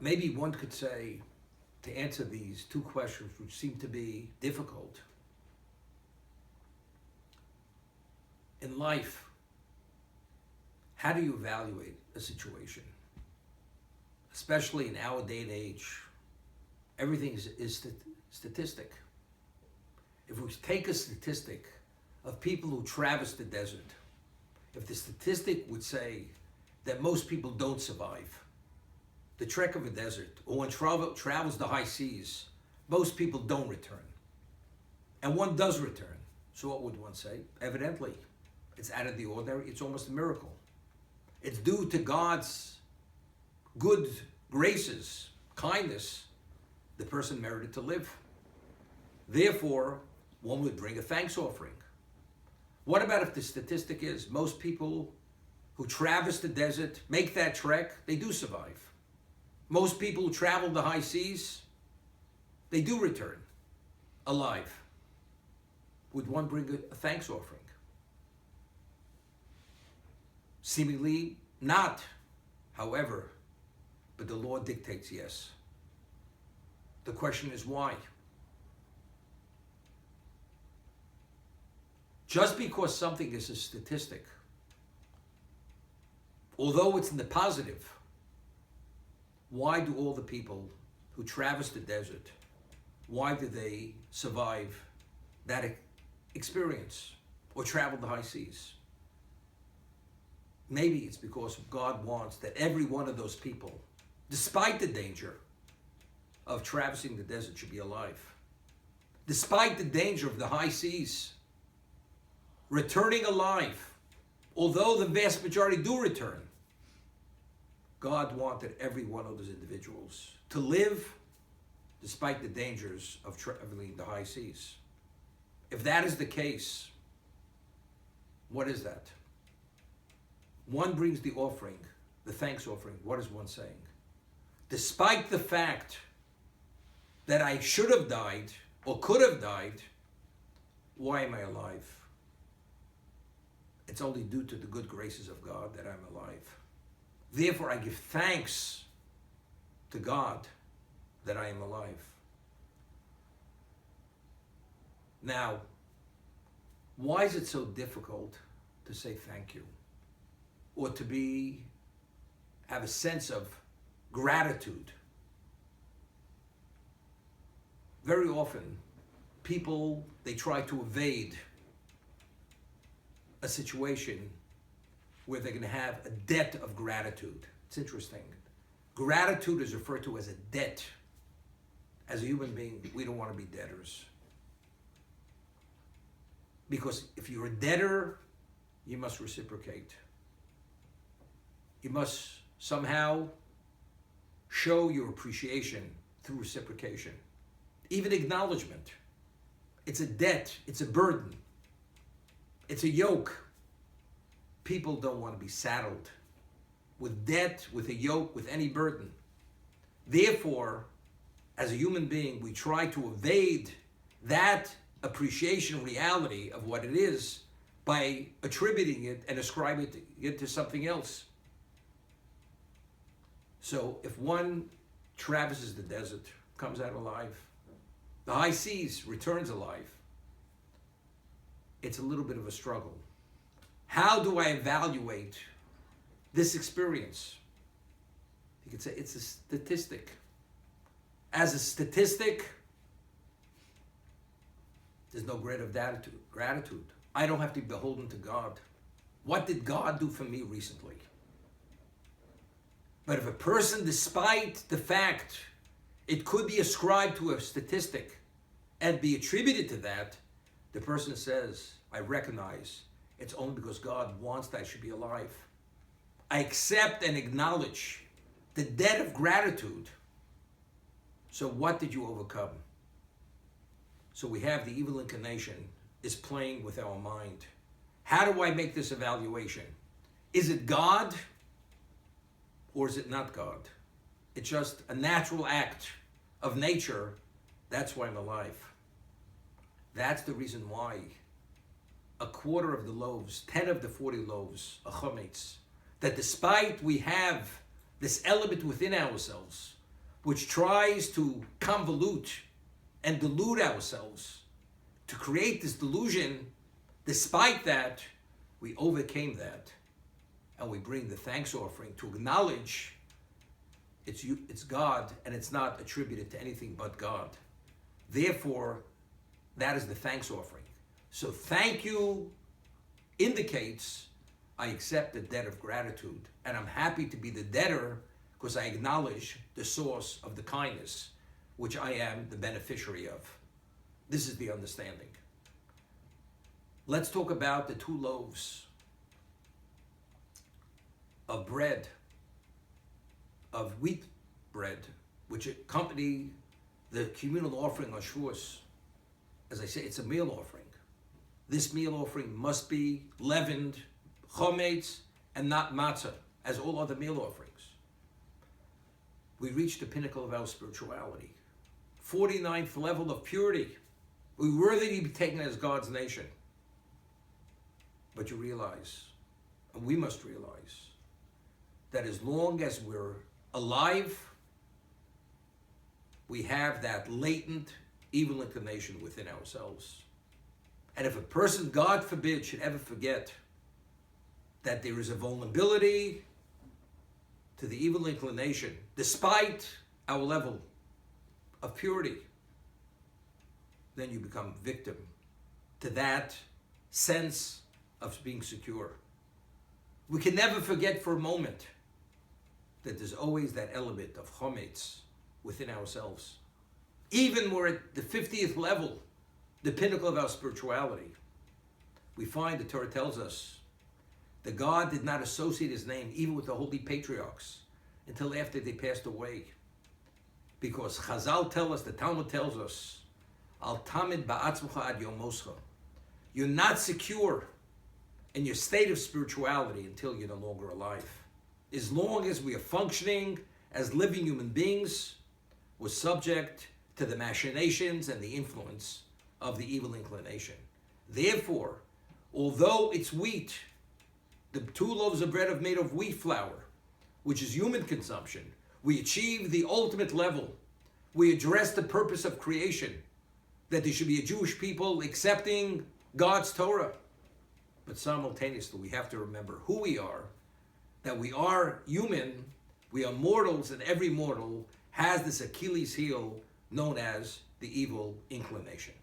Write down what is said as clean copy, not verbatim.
Maybe one could say, to answer these two questions, which seem to be difficult, in life, how do you evaluate a situation? Especially in our day and age, everything is statistic. If we take a statistic of people who traverse the desert, if the statistic would say that most people don't survive the trek of a desert, or when travels the high seas, most people don't return. And one does return. So what would one say? Evidently, it's out of the ordinary. It's almost a miracle. It's due to God's good graces, kindness. The person merited to live. Therefore, one would bring a thanks offering. What about if the statistic is most people who traverse the desert, make that trek, they do survive? Most people who travel the high seas, they do return alive. Would one bring a thanks offering? Seemingly not, however, but the law dictates yes. The question is why? Just because something is a statistic, although it's in the positive, why do all the people who traverse the desert, why do they survive that experience or travel the high seas? Maybe it's because God wants that every one of those people, despite the danger of traversing the desert, should be alive. Despite the danger of the high seas, returning alive, although the vast majority do return, God wanted every one of those individuals to live despite the dangers of traveling the high seas. If that is the case, what is that? One brings the offering, the thanks offering. What is one saying? Despite the fact that I should have died or could have died, why am I alive? It's only due to the good graces of God that I'm alive. Therefore, I give thanks to God that I am alive. Now, why is it so difficult to say thank you? Or to have a sense of gratitude? Very often, people, they try to evade a situation where they're going to have a debt of gratitude. It's interesting. Gratitude is referred to as a debt. As a human being, we don't want to be debtors. Because if you're a debtor, you must reciprocate. You must somehow show your appreciation through reciprocation. Even acknowledgement. It's a debt. It's a burden. It's a yoke. People don't want to be saddled with debt, with a yoke, with any burden. Therefore, as a human being, we try to evade that appreciation reality of what it is by attributing it and ascribing it to something else. So if one traverses the desert, comes out alive, the high seas, returns alive, it's a little bit of a struggle. How do I evaluate this experience? You could say it's a statistic. As a statistic, there's no grade of gratitude. I don't have to be beholden to God. What did God do for me recently? But if a person, despite the fact it could be ascribed to a statistic and be attributed to that, the person says, I recognize it's only because God wants that I should be alive. I accept and acknowledge the debt of gratitude. So what did you overcome? So we have the evil inclination is playing with our mind. How do I make this evaluation? Is it God or is it not God? It's just a natural act of nature. That's why I'm alive. That's the reason why a quarter of the loaves, 10 of the 40 loaves, a chametz, that despite we have this element within ourselves which tries to convolute and delude ourselves to create this delusion. Despite that, we overcame that, and we bring the thanks offering to acknowledge it's God, and it's not attributed to anything but God. Therefore, that is the thanks offering. So thank you indicates I accept the debt of gratitude, and I'm happy to be the debtor because I acknowledge the source of the kindness, which I am the beneficiary of. This is the understanding. Let's talk about the 2 loaves of bread, of wheat bread, which accompany the communal offering on Shavuos. As I say, it's a meal offering. This meal offering must be leavened, chometz, and not matzah, as all other meal offerings. We reach the pinnacle of our spirituality. 49th level of purity. We're worthy to be taken as God's nation. But you realize, and we must realize, that as long as we're alive, we have that latent evil inclination within ourselves. And if a person, God forbid, should ever forget that there is a vulnerability to the evil inclination, despite our level of purity, then you become victim to that sense of being secure. We can never forget for a moment that there's always that element of chometz within ourselves. Even we're at the 50th level, the pinnacle of our spirituality, we find the Torah tells us that God did not associate his name even with the holy patriarchs until after they passed away. Because Chazal tell us, the Talmud tells us, Al tamid ba'atzmucha ad yom moscha. You're not secure in your state of spirituality until you're no longer alive. As long as we are functioning as living human beings, we're subject to the machinations and the influence of the evil inclination. Therefore, although it's wheat, the 2 loaves of bread are made of wheat flour, which is human consumption, we achieve the ultimate level. We address the purpose of creation, that there should be a Jewish people accepting God's Torah. But simultaneously, we have to remember who we are, that we are human, we are mortals, and every mortal has this Achilles heel known as the evil inclination.